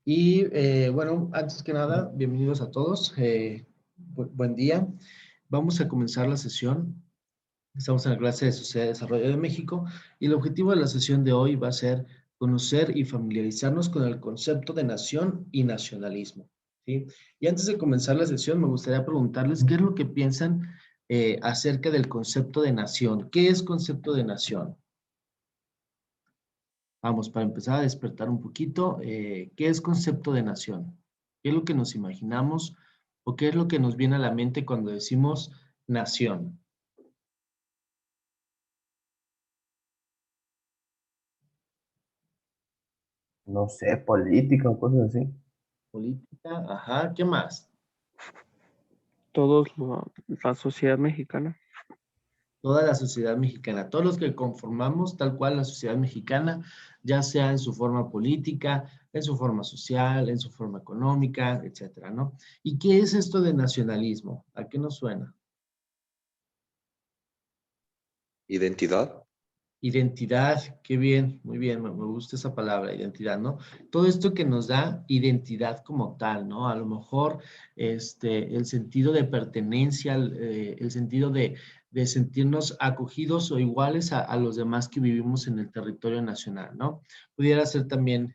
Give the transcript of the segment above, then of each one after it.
Y bueno, antes que nada, bienvenidos a todos. Buen día. Vamos a comenzar la sesión. Estamos en la clase de Sociedad de Desarrollo de México y el objetivo de la sesión de hoy va a ser conocer y familiarizarnos con el concepto de nación y nacionalismo, ¿sí? Y antes de comenzar la sesión, me gustaría preguntarles qué es lo que piensan acerca del concepto de nación. ¿Qué es concepto de nación? Vamos, para empezar a despertar un poquito, ¿qué es concepto de nación? ¿Qué es lo que nos imaginamos o qué es lo que nos viene a la mente cuando decimos nación? No sé, política o cosas así. Política, ajá, ¿qué más? La sociedad mexicana. Toda la sociedad mexicana, todos los que conformamos tal cual la sociedad mexicana, ya sea en su forma política, en su forma social, en su forma económica, etcétera, ¿no? ¿Y qué es esto de nacionalismo? ¿A qué nos suena? Identidad. Identidad, qué bien, muy bien, me gusta esa palabra, identidad, ¿no? Todo esto que nos da identidad como tal, ¿no? A lo mejor el sentido de pertenencia, el sentido de sentirnos acogidos o iguales a los demás que vivimos en el territorio nacional, ¿no? Pudiera ser también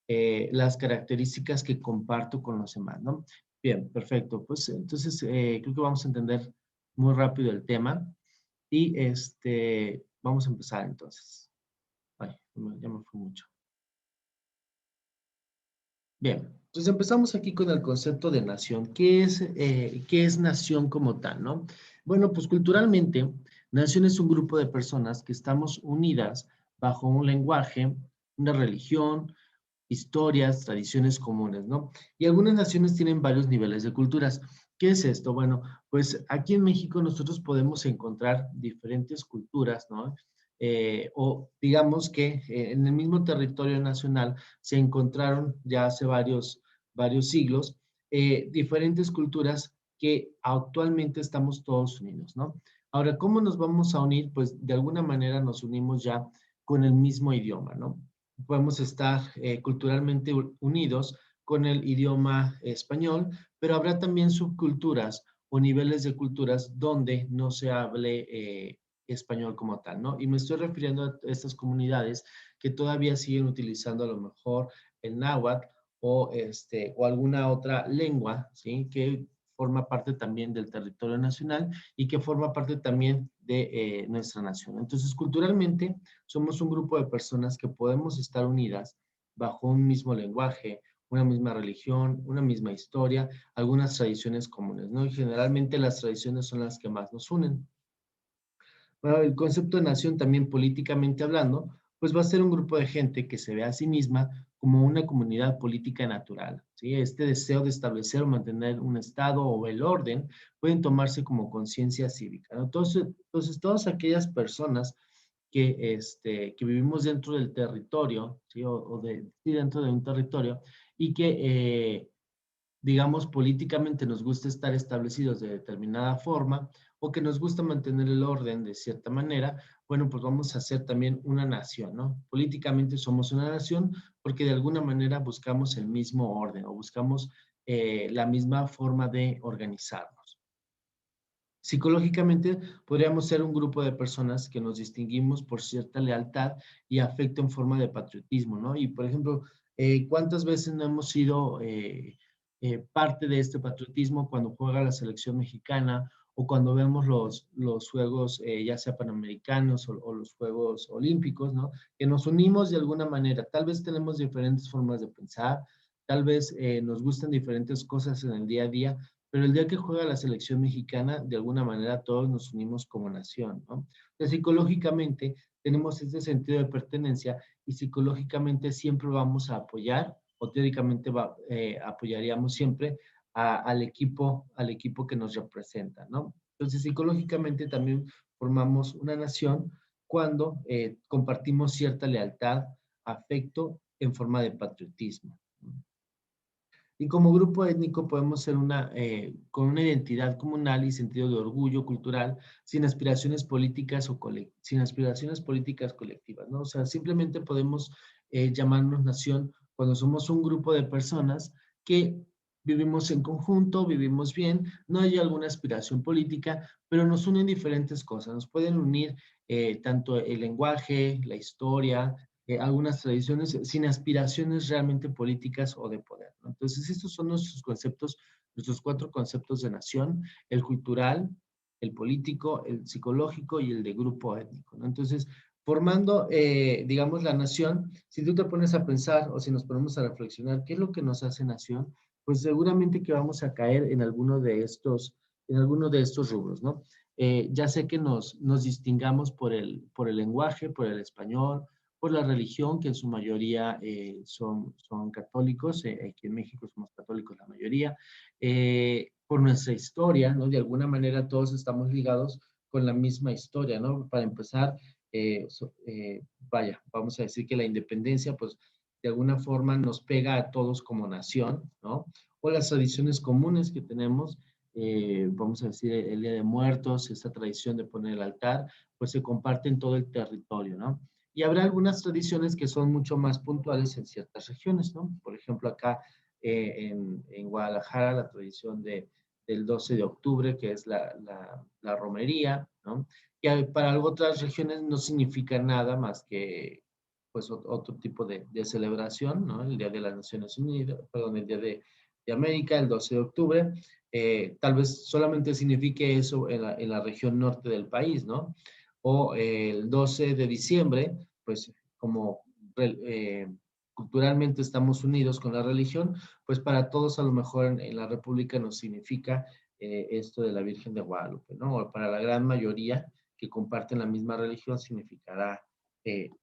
las características que comparto con los demás, ¿no? Bien, perfecto. Pues entonces creo que vamos a entender muy rápido el tema. Y vamos a empezar entonces. Ay, ya me fue mucho. Bien, entonces empezamos aquí con el concepto de nación. Qué es nación como tal, no? Bueno, pues culturalmente, nación es un grupo de personas que estamos unidas bajo un lenguaje, una religión, historias, tradiciones comunes, ¿no? Y algunas naciones tienen varios niveles de culturas. ¿Qué es esto? Bueno, pues aquí en México nosotros podemos encontrar diferentes culturas, ¿no? O digamos que en el mismo territorio nacional se encontraron ya hace varios siglos diferentes culturas que actualmente estamos todos unidos, ¿no? Ahora, ¿cómo nos vamos a unir? Pues de alguna manera nos unimos ya con el mismo idioma, ¿no? Podemos estar culturalmente unidos con el idioma español, pero habrá también subculturas o niveles de culturas donde no se hable español como tal, ¿no? Y me estoy refiriendo a estas comunidades que todavía siguen utilizando a lo mejor el náhuatl o alguna otra lengua, ¿sí? Que forma parte también del territorio nacional y que forma parte también de nuestra nación. Entonces, culturalmente, somos un grupo de personas que podemos estar unidas bajo un mismo lenguaje, una misma religión, una misma historia, algunas tradiciones comunes, ¿no? Y generalmente las tradiciones son las que más nos unen. Bueno, el concepto de nación también políticamente hablando, pues va a ser un grupo de gente que se ve a sí misma como una comunidad política natural, ¿sí? Este deseo de establecer o mantener un estado o el orden pueden tomarse como conciencia cívica, ¿no? Entonces, todas aquellas personas que vivimos dentro del territorio, ¿sí? Sí, dentro de un territorio y que digamos, políticamente nos gusta estar establecidos de determinada forma o que nos gusta mantener el orden de cierta manera, bueno, pues vamos a ser también una nación, ¿no? Políticamente somos una nación porque de alguna manera buscamos el mismo orden o buscamos la misma forma de organizarnos. Psicológicamente podríamos ser un grupo de personas que nos distinguimos por cierta lealtad y afecto en forma de patriotismo, ¿no? Y por ejemplo, ¿cuántas veces no hemos sido parte de este patriotismo cuando juega la selección mexicana o cuando vemos los Juegos, ya sea Panamericanos o los Juegos Olímpicos, ¿no? Que nos unimos de alguna manera. Tal vez tenemos diferentes formas de pensar, tal vez nos gustan diferentes cosas en el día a día, pero el día que juega la selección mexicana, de alguna manera todos nos unimos como nación, ¿no? Entonces, psicológicamente tenemos ese sentido de pertenencia y psicológicamente siempre vamos a apoyar, o teóricamente apoyaríamos siempre al equipo que nos representa, ¿no? Entonces, psicológicamente también formamos una nación cuando compartimos cierta lealtad, afecto en forma de patriotismo, ¿no? Y como grupo étnico podemos ser con una identidad comunal y sentido de orgullo cultural, sin aspiraciones políticas sin aspiraciones políticas colectivas, ¿no? O sea, simplemente podemos llamarnos nación cuando somos un grupo de personas que vivimos en conjunto, vivimos bien, no hay alguna aspiración política, pero nos unen diferentes cosas. Nos pueden unir tanto el lenguaje, la historia, algunas tradiciones, sin aspiraciones realmente políticas o de poder, ¿no? Entonces, estos son nuestros conceptos, nuestros 4 conceptos de nación: el cultural, el político, el psicológico y el de grupo étnico, ¿no? Entonces, formando, digamos, la nación, si tú te pones a pensar o si nos ponemos a reflexionar, ¿qué es lo que nos hace nación? Pues seguramente que vamos a caer en alguno de estos rubros, ¿no? Ya sé que nos distingamos por el lenguaje, por el español, por la religión, que en su mayoría son católicos. Aquí en México somos católicos la mayoría. Por nuestra historia, ¿no? De alguna manera todos estamos ligados con la misma historia, ¿no? Para empezar, vaya, vamos a decir que la independencia, pues, de alguna forma nos pega a todos como nación, ¿no? O las tradiciones comunes que tenemos, vamos a decir, el Día de Muertos, esta tradición de poner el altar, pues se comparte en todo el territorio, ¿no? Y habrá algunas tradiciones que son mucho más puntuales en ciertas regiones, ¿no? Por ejemplo, acá en Guadalajara, la tradición del 12 de octubre, que es la romería, ¿no? Que para otras regiones no significa nada más que pues otro tipo de celebración, ¿no? El Día de las Naciones Unidas, perdón, el Día de América, el 12 de octubre, tal vez solamente signifique eso en la región norte del país, ¿no? O el 12 de diciembre, pues como culturalmente estamos unidos con la religión, pues para todos a lo mejor en la República nos significa esto de la Virgen de Guadalupe, ¿no? O para la gran mayoría que comparten la misma religión significará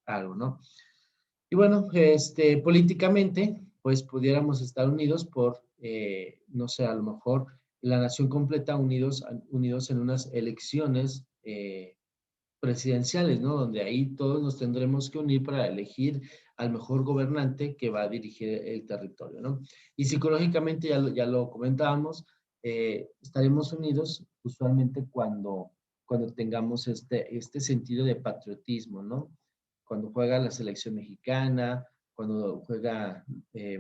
algo, ¿no? Y bueno, políticamente, pues pudiéramos estar unidos por, no sé, a lo mejor la nación completa unidos en unas elecciones presidenciales, ¿no? Donde ahí todos nos tendremos que unir para elegir al mejor gobernante que va a dirigir el territorio, ¿no? Y psicológicamente, ya lo comentábamos, estaremos unidos usualmente cuando tengamos este sentido de patriotismo, ¿no? Cuando juega la selección mexicana, cuando juega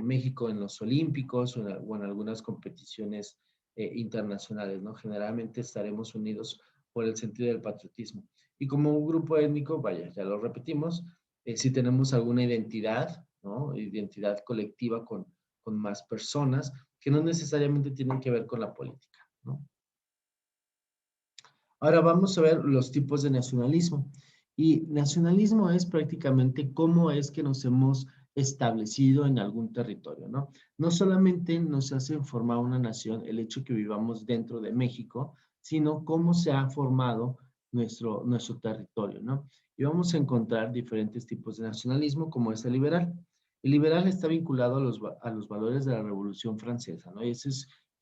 México en los Olímpicos o en algunas competiciones internacionales, ¿no? Generalmente estaremos unidos por el sentido del patriotismo. Y como un grupo étnico, vaya, ya lo repetimos, si tenemos alguna identidad, ¿no? Identidad colectiva con más personas que no necesariamente tienen que ver con la política, ¿no? Ahora vamos a ver los tipos de nacionalismo. Y nacionalismo es prácticamente cómo es que nos hemos establecido en algún territorio, ¿no? No solamente nos hace formar una nación el hecho que vivamos dentro de México, sino cómo se ha formado nuestro territorio, ¿no? Y vamos a encontrar diferentes tipos de nacionalismo, como es el liberal. El liberal está vinculado a los valores de la Revolución Francesa, ¿no? Y ese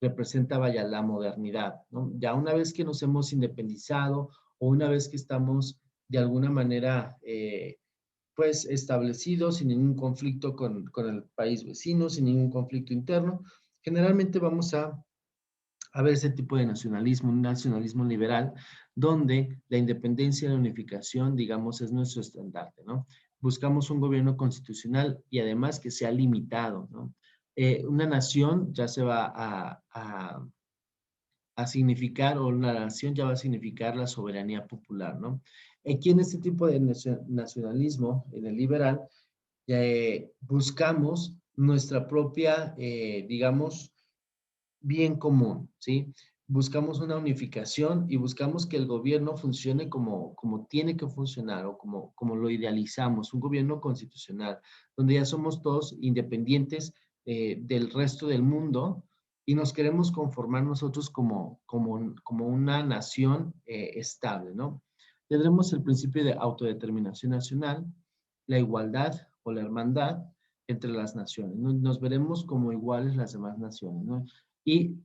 representa, vaya, la modernidad, ¿no? Ya una vez que nos hemos independizado o una vez que estamos de alguna manera, pues, establecidos sin ningún conflicto con el país vecino, sin ningún conflicto interno, generalmente vamos a ver ese tipo de nacionalismo, un nacionalismo liberal, donde la independencia y la unificación, digamos, es nuestro estandarte, ¿no? Buscamos un gobierno constitucional y además que sea limitado, ¿no? Una nación ya se va a significar, o una nación ya va a significar la soberanía popular, ¿no? Aquí en este tipo de nacionalismo, en el liberal, buscamos nuestra propia, digamos, bien común, ¿sí? Buscamos una unificación y buscamos que el gobierno funcione como tiene que funcionar o como lo idealizamos, un gobierno constitucional, donde ya somos todos independientes del resto del mundo y nos queremos conformar nosotros como una nación estable, ¿no? Tendremos el principio de autodeterminación nacional, la igualdad o la hermandad entre las naciones, ¿no? Nos veremos como iguales las demás naciones, ¿no? Y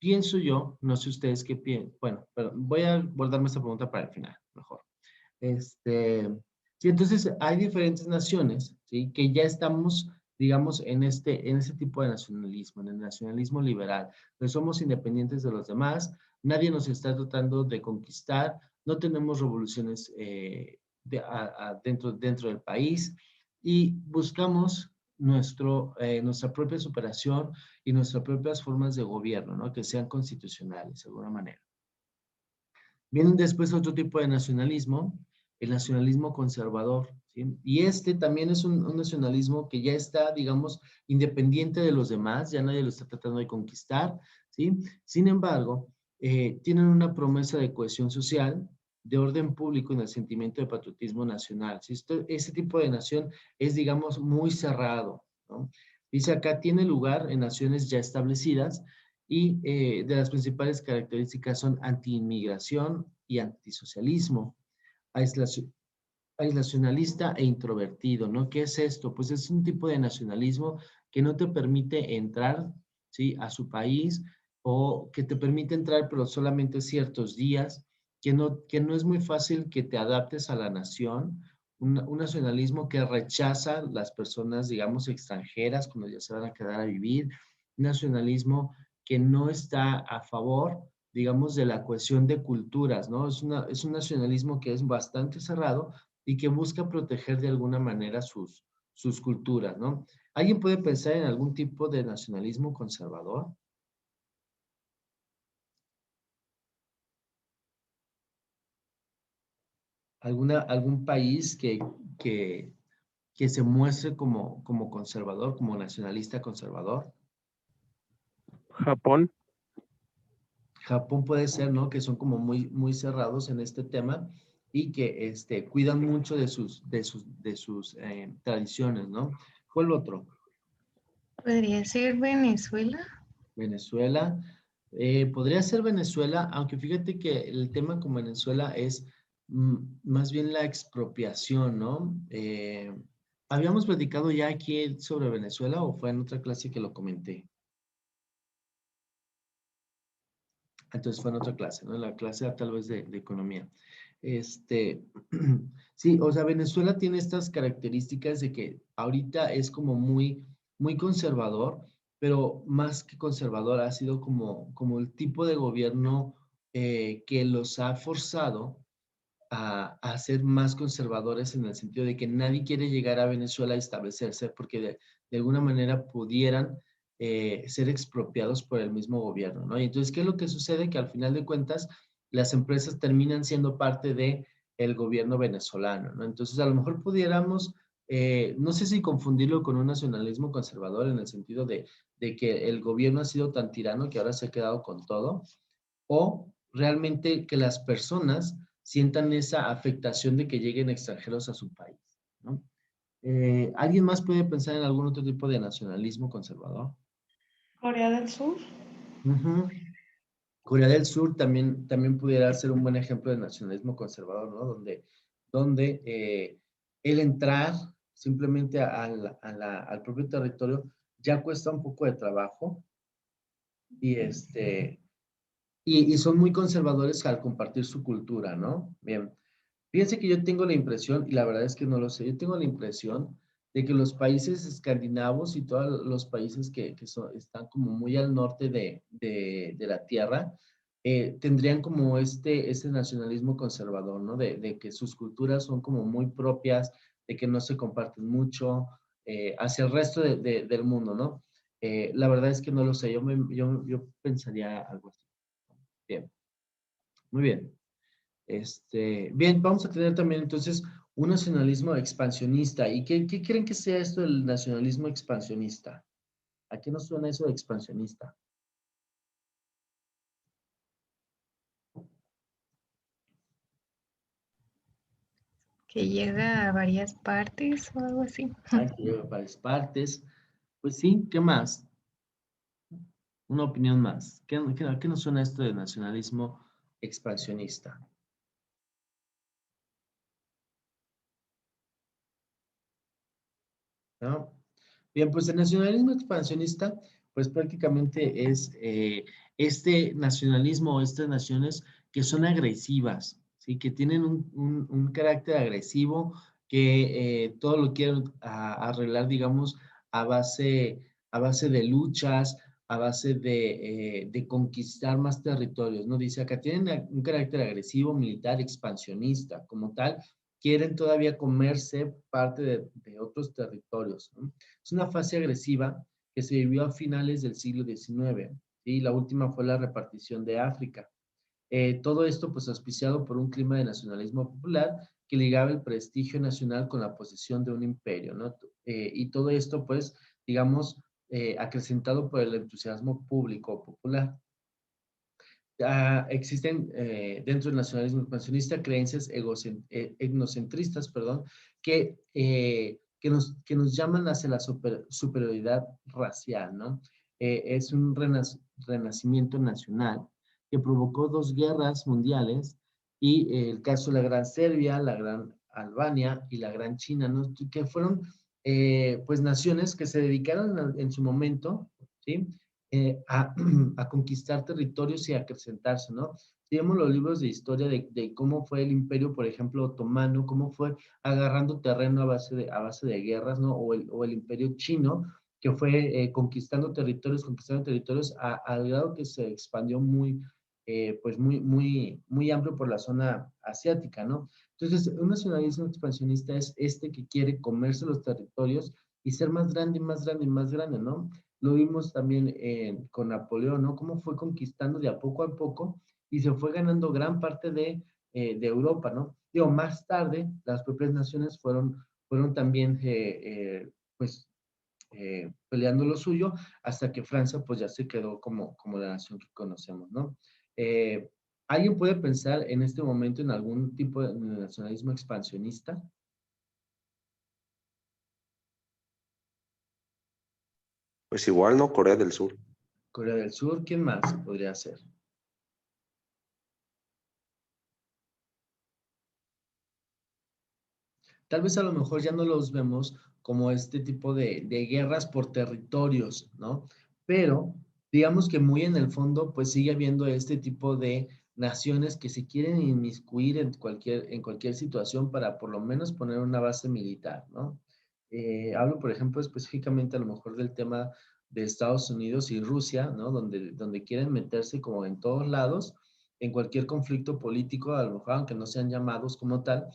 pienso yo, no sé ustedes qué piensan, bueno, pero voy a guardarme esta pregunta para el final, mejor. Sí, entonces hay diferentes naciones, ¿sí? Que ya estamos, digamos, en este tipo de nacionalismo, en el nacionalismo liberal, donde somos independientes de los demás, nadie nos está tratando de conquistar, no tenemos revoluciones dentro del país y buscamos nuestra propia superación y nuestras propias formas de gobierno, ¿no? Que sean constitucionales, de alguna manera. Vienen después otro tipo de nacionalismo, el nacionalismo conservador, ¿sí? Y este también es un nacionalismo que ya está, digamos, independiente de los demás, ya nadie lo está tratando de conquistar, ¿sí? Sin embargo, tienen una promesa de cohesión social, de orden público y el sentimiento de patriotismo nacional. ¿Sí? Este tipo de nación es, digamos, muy cerrado, ¿no? Dice acá, tiene lugar en naciones ya establecidas, y de las principales características son anti-inmigración y antisocialismo, aislacionalista e introvertido, ¿no? ¿Qué es esto? Pues es un tipo de nacionalismo que no te permite entrar, ¿sí? A su país, o que te permite entrar pero solamente ciertos días, que no es muy fácil que te adaptes a la nación, un nacionalismo que rechaza las personas, digamos, extranjeras cuando ya se van a quedar a vivir, un nacionalismo que no está a favor, digamos, de la cohesión de culturas, ¿no? Es un nacionalismo que es bastante cerrado y que busca proteger de alguna manera sus culturas, ¿no? ¿Alguien puede pensar en algún tipo de nacionalismo conservador? ¿Algún país que, que se muestre como conservador, como nacionalista conservador? Japón. Japón puede ser, ¿no? Que son como muy cerrados en este tema y que cuidan mucho de sus tradiciones, ¿no? ¿Cuál otro? Podría ser Venezuela. Venezuela. Podría ser Venezuela, aunque fíjate que el tema con Venezuela es más bien la expropiación, ¿no? ¿Habíamos platicado ya aquí sobre Venezuela o fue en otra clase que lo comenté? Entonces fue en otra clase, ¿no? En la clase tal vez de economía. Sí, o sea, Venezuela tiene estas características de que ahorita es como muy conservador, pero más que conservador ha sido como el tipo de gobierno que los ha forzado a ser más conservadores en el sentido de que nadie quiere llegar a Venezuela a establecerse porque de alguna manera pudieran ser expropiados por el mismo gobierno, ¿no? Y entonces, ¿qué es lo que sucede? Que al final de cuentas, las empresas terminan siendo parte de el gobierno venezolano, ¿no? Entonces, a lo mejor pudiéramos, no sé si confundirlo con un nacionalismo conservador en el sentido de que el gobierno ha sido tan tirano que ahora se ha quedado con todo, o realmente que las personas sientan esa afectación de que lleguen extranjeros a su país, ¿no? ¿Alguien más puede pensar en algún otro tipo de nacionalismo conservador? Corea del Sur. Ujú. Corea del Sur también pudiera ser un buen ejemplo de nacionalismo conservador, ¿no? Donde el entrar simplemente al propio territorio ya cuesta un poco de trabajo y, y son muy conservadores al compartir su cultura, ¿no? Bien. Fíjense que yo tengo la impresión, y la verdad es que no lo sé, yo tengo la impresión de que los países escandinavos y todos los países que están como muy al norte de la Tierra, tendrían como este nacionalismo conservador, ¿no? De que sus culturas son como muy propias, de que no se comparten mucho hacia el resto del mundo, ¿no? La verdad es que no lo sé, yo pensaría algo así. Bien, muy bien. Bien, vamos a tener también entonces un nacionalismo expansionista. ¿Y qué creen que sea esto del nacionalismo expansionista? ¿A qué nos suena eso de expansionista? Que llega a varias partes o algo así. Ah, que lleva varias partes. Pues sí, ¿qué más? Una opinión más. ¿Qué nos suena esto de nacionalismo expansionista? ¿No? Bien, pues el nacionalismo expansionista, pues prácticamente es este nacionalismo o estas naciones que son agresivas, ¿sí? Que tienen un carácter agresivo, que todo lo quieren arreglar, digamos, a base, a base de luchas, a base de conquistar más territorios, ¿no? Dice acá, tienen un carácter agresivo, militar, expansionista, como tal, quieren todavía comerse parte de otros territorios, ¿no? Es una fase agresiva que se vivió a finales del siglo XIX, y la última fue la repartición de África. Todo esto pues auspiciado por un clima de nacionalismo popular que ligaba el prestigio nacional con la posesión de un imperio, ¿no? Y todo esto pues, digamos, acrecentado por el entusiasmo público popular. Existen dentro del nacionalismo expansionista creencias etnocentristas, perdón, que nos llaman hacia la superioridad racial, ¿no? Es un renacimiento nacional que provocó dos guerras mundiales y el caso de la Gran Serbia, la Gran Albania y la Gran China, ¿no? Que fueron pues naciones que se dedicaron en su momento, ¿sí? A conquistar territorios y a acrecentarse, ¿no? Si vemos los libros de historia de cómo fue el imperio, por ejemplo, otomano, cómo fue agarrando terreno a base de guerras, ¿no? O el imperio chino, que fue conquistando territorios al grado que se expandió pues muy amplio por la zona asiática, ¿no? Entonces, un nacionalismo expansionista es este que quiere comerse los territorios y ser más grande y más grande y más grande, ¿no? Lo vimos también con Napoleón, ¿no? Cómo fue conquistando de a poco y se fue ganando gran parte de Europa, ¿no? Digo, más tarde, las propias naciones fueron también, pues, peleando lo suyo, hasta que Francia, pues, ya se quedó como la nación que conocemos, ¿no? Eh, ¿Alguien puede pensar en este momento en algún tipo de nacionalismo expansionista? Pues igual, ¿no? Corea del Sur. Corea del Sur, ¿quién más podría ser? Tal vez a lo mejor ya no los vemos como este tipo de guerras por territorios, ¿no? Pero digamos que muy en el fondo, pues sigue habiendo este tipo de naciones que se quieren inmiscuir en cualquier situación para por lo menos poner una base militar, ¿no? Hablo, por ejemplo, específicamente a lo mejor del tema de Estados Unidos y Rusia, ¿no? Donde quieren meterse como en todos lados, en cualquier conflicto político, a lo mejor aunque no sean llamados como tal,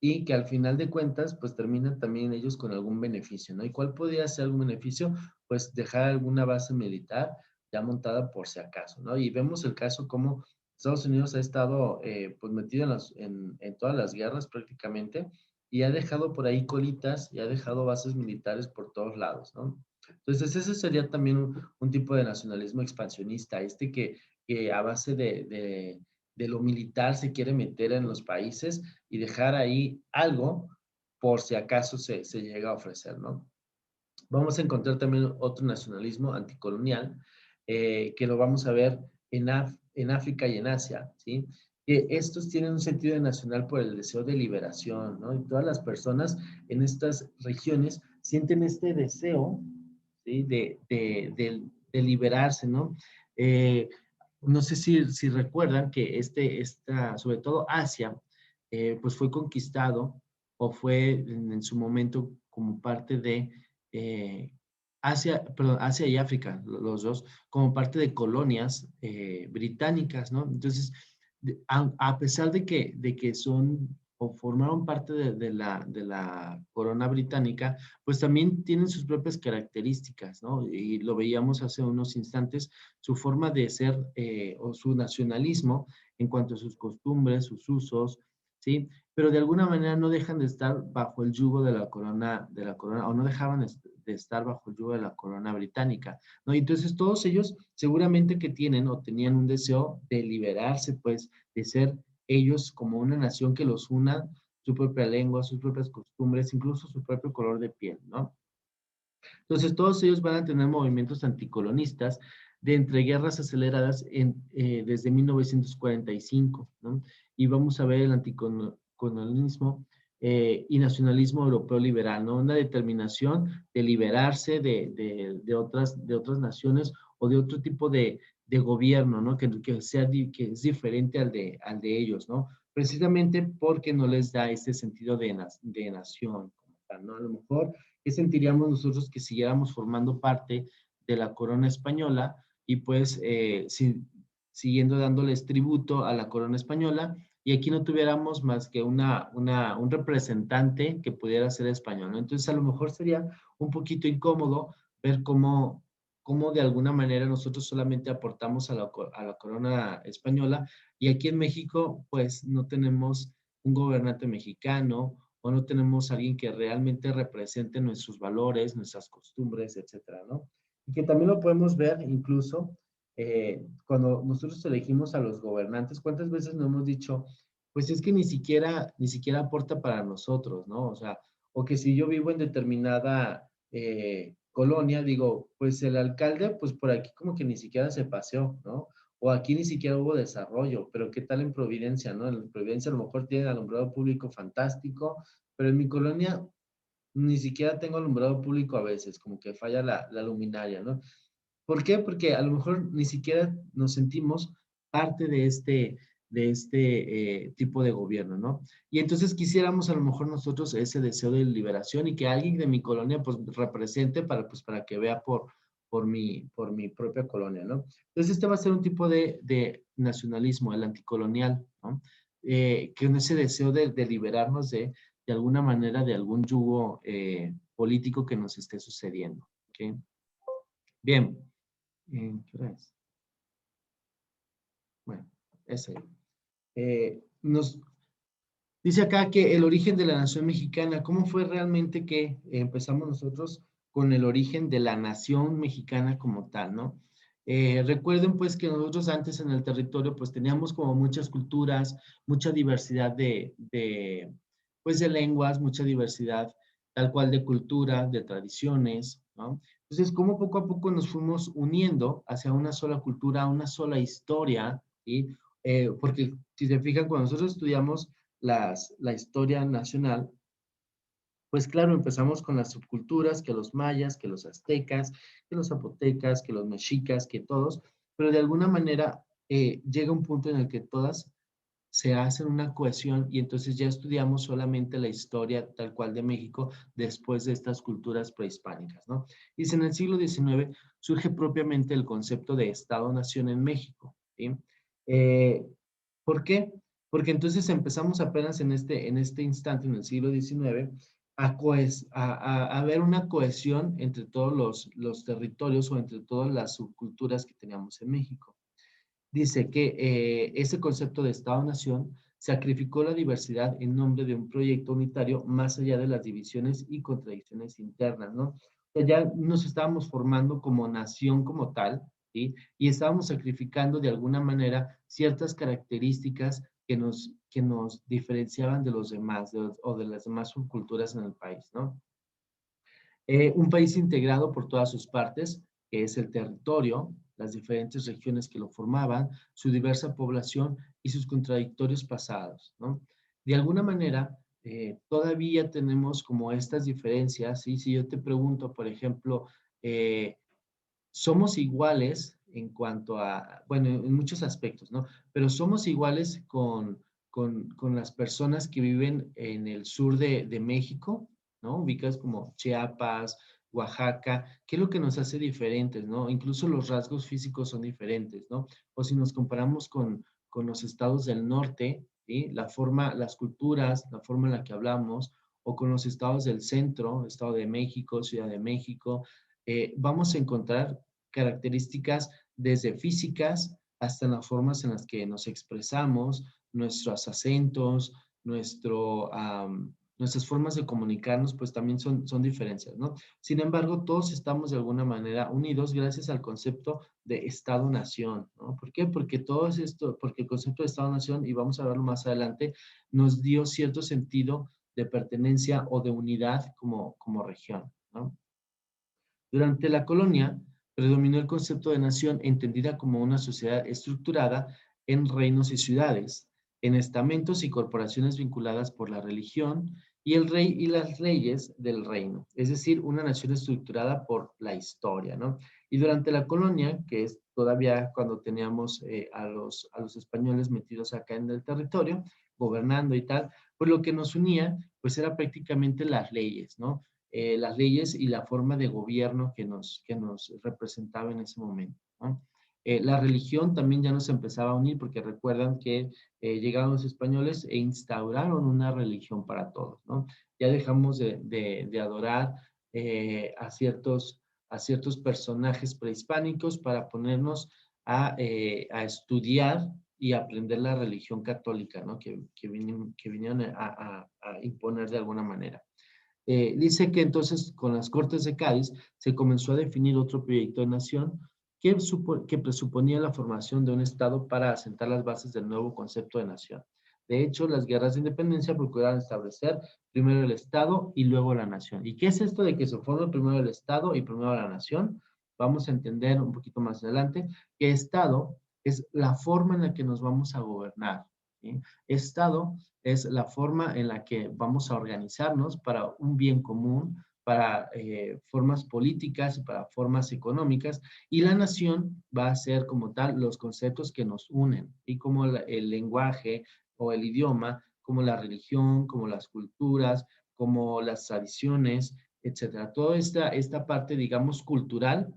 y que al final de cuentas, pues terminan también ellos con algún beneficio, ¿no? ¿Y cuál podría ser algún beneficio? Pues dejar alguna base militar ya montada por si acaso, ¿no? Y vemos el caso como Estados Unidos ha estado pues metido en todas las guerras prácticamente y ha dejado por ahí colitas y ha dejado bases militares por todos lados, ¿no? Entonces ese sería también un tipo de nacionalismo expansionista, que a base de lo militar se quiere meter en los países y dejar ahí algo por si acaso se llega a ofrecer, ¿no? Vamos a encontrar también otro nacionalismo anticolonial, que lo vamos a ver en África y en Asia, ¿sí? Que estos tienen un sentido nacional por el deseo de liberación, ¿no? Y todas las personas en estas regiones sienten este deseo, ¿sí? De liberarse, ¿no? No sé si recuerdan que sobre todo Asia, pues fue conquistado o fue en su momento como parte de Asia y África, los dos, como parte de colonias británicas, ¿no? Entonces, a pesar de que son o formaron parte de la corona británica, pues también tienen sus propias características, ¿no? Y lo veíamos hace unos instantes, su forma de ser o su nacionalismo en cuanto a sus costumbres, sus usos, ¿sí? Pero de alguna manera no dejan de estar bajo el yugo o no dejaban de estar bajo el yugo de la corona británica, ¿no? Y entonces todos ellos seguramente que tienen o tenían un deseo de liberarse, pues, de ser ellos como una nación que los una, su propia lengua, sus propias costumbres, incluso su propio color de piel, ¿no? Entonces, todos ellos van a tener movimientos anticolonistas de entreguerras aceleradas desde 1945, ¿no? Y vamos a ver el anticolonialismo y nacionalismo europeo liberal, ¿no? Una determinación de liberarse de otras naciones o de otro tipo de gobierno, ¿no? Que es diferente al de ellos, ¿no? Precisamente porque no les da ese sentido de nación, como tal, ¿no? A lo mejor, ¿qué sentiríamos nosotros que siguiéramos formando parte de la corona española y pues siguiendo dándoles tributo a la corona española y aquí no tuviéramos más que un representante que pudiera ser español, ¿no? Entonces, a lo mejor sería un poquito incómodo ver cómo de alguna manera nosotros solamente aportamos a la corona española y aquí en México, pues, no tenemos un gobernante mexicano o no tenemos alguien que realmente represente nuestros valores, nuestras costumbres, etcétera, ¿no? Y que también lo podemos ver incluso cuando nosotros elegimos a los gobernantes, ¿cuántas veces no hemos dicho, pues es que ni siquiera aporta para nosotros, ¿no? O sea, o que si yo vivo en determinada colonia, digo, pues el alcalde, pues por aquí como que ni siquiera se paseó, ¿no? O aquí ni siquiera hubo desarrollo, pero ¿qué tal en Providencia, no? En Providencia a lo mejor tienen alumbrado público fantástico, pero en mi colonia ni siquiera tengo alumbrado público a veces, como que falla la luminaria, ¿no? ¿Por qué? Porque a lo mejor ni siquiera nos sentimos parte de este tipo de gobierno, ¿no? Y entonces quisiéramos a lo mejor nosotros ese deseo de liberación y que alguien de mi colonia pues represente para que vea por mi propia colonia, ¿no? Entonces este va a ser un tipo de nacionalismo, el anticolonial, ¿no? Que en ese deseo de liberarnos de alguna manera de algún yugo político que nos esté sucediendo, ¿ok? Bien. ¿Qué hora es? Bueno, ese. Nos dice acá que el origen de la nación mexicana, ¿cómo fue realmente que empezamos nosotros con el origen de la nación mexicana como tal, ¿no? Recuerden pues que nosotros antes en el territorio pues teníamos como muchas culturas, mucha diversidad pues de lenguas, mucha diversidad tal cual de cultura, de tradiciones, ¿no? Entonces, cómo poco a poco nos fuimos uniendo hacia una sola cultura, una sola historia, ¿sí? Porque si se fijan, cuando nosotros estudiamos la historia nacional, pues claro, empezamos con las subculturas, que los mayas, que los aztecas, que los zapotecas, que los mexicas, que todos, pero de alguna manera llega un punto en el que todas se hacen una cohesión y entonces ya estudiamos solamente la historia tal cual de México después de estas culturas prehispánicas, ¿no? Y en el siglo XIX surge propiamente el concepto de Estado-Nación en México, ¿sí? Eh, ¿Por qué? Porque entonces empezamos apenas en este instante, en el siglo XIX, a ver una cohesión entre todos los territorios o entre todas las subculturas que teníamos en México. Dice que ese concepto de Estado-Nación sacrificó la diversidad en nombre de un proyecto unitario más allá de las divisiones y contradicciones internas, ¿no? O sea, ya nos estábamos formando como nación como tal, ¿sí? Y estábamos sacrificando de alguna manera ciertas características que nos diferenciaban de los demás o de las demás subculturas en el país, ¿no? Un país integrado por todas sus partes, que es el territorio, las diferentes regiones que lo formaban, su diversa población y sus contradictorios pasados, ¿no? De alguna manera, todavía tenemos como estas diferencias, ¿sí? Si yo te pregunto, por ejemplo, somos iguales en cuanto a, bueno, en muchos aspectos, ¿no? Pero somos iguales con las personas que viven en el sur de México, ¿no? Ubicas como Chiapas, Oaxaca, ¿qué es lo que nos hace diferentes, ¿no? Incluso los rasgos físicos son diferentes, ¿no? O si nos comparamos con los estados del norte, ¿sí? La forma, las culturas, la forma en la que hablamos, o con los estados del centro, Estado de México, Ciudad de México, vamos a encontrar características desde físicas hasta en las formas en las que nos expresamos, nuestros acentos, nuestras formas de comunicarnos, pues también son diferencias, ¿no? Sin embargo, todos estamos de alguna manera unidos gracias al concepto de Estado-Nación, ¿no? ¿Por qué? Porque el concepto de Estado-Nación, y vamos a verlo más adelante, nos dio cierto sentido de pertenencia o de unidad como región, ¿no? Durante la colonia, predominó el concepto de nación entendida como una sociedad estructurada en reinos y ciudades, en estamentos y corporaciones vinculadas por la religión y el rey y las leyes del reino, es decir, una nación estructurada por la historia, ¿no? Y durante la colonia, que es todavía cuando teníamos a los españoles metidos acá en el territorio, gobernando y tal, pues lo que nos unía, pues era prácticamente las leyes, ¿no? Las leyes y la forma de gobierno que nos representaba en ese momento, ¿no? La religión también ya nos empezaba a unir porque recuerdan que llegaron los españoles e instauraron una religión para todos, ¿no? Ya dejamos de adorar a ciertos personajes prehispánicos para ponernos a estudiar y aprender la religión católica, ¿no? Que vinieron a imponer de alguna manera. Dice que entonces con las Cortes de Cádiz se comenzó a definir otro proyecto de nación que presuponía la formación de un Estado para asentar las bases del nuevo concepto de nación. De hecho, las guerras de independencia procuraron establecer primero el Estado y luego la nación. ¿Y qué es esto de que se forme primero el Estado y primero la nación? Vamos a entender un poquito más adelante que Estado es la forma en la que nos vamos a gobernar, ¿sí? Estado es la forma en la que vamos a organizarnos para un bien común, para formas políticas y para formas económicas, y la nación va a ser como tal los conceptos que nos unen, y como el lenguaje o el idioma, como la religión, como las culturas, como las tradiciones, etcétera. Toda esta parte, digamos, cultural,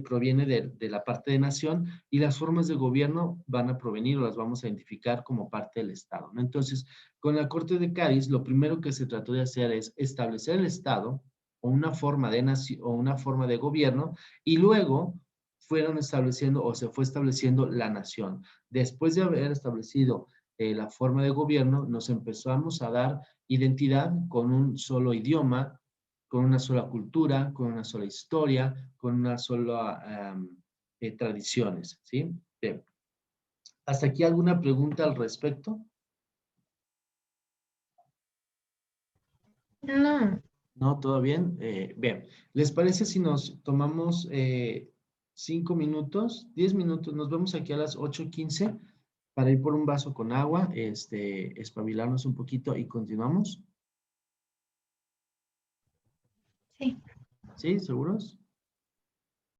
proviene de la parte de nación, y las formas de gobierno van a provenir o las vamos a identificar como parte del Estado, ¿no? Entonces, con la Corte de Cádiz, lo primero que se trató de hacer es establecer el Estado o una forma de nación o una forma de gobierno, y luego fueron estableciendo o se fue estableciendo la nación. Después de haber establecido la forma de gobierno, nos empezamos a dar identidad con un solo idioma, con una sola cultura, con una sola historia, con una sola tradiciones, ¿sí? Bien. ¿Hasta aquí alguna pregunta al respecto? No, ¿No? ¿Todo bien? Bien. ¿Les parece si nos tomamos 5 minutos, 10 minutos? Nos vemos aquí a las 8:15 para ir por un vaso con agua, espabilarnos un poquito y continuamos. sí. ¿Sí? ¿Seguros?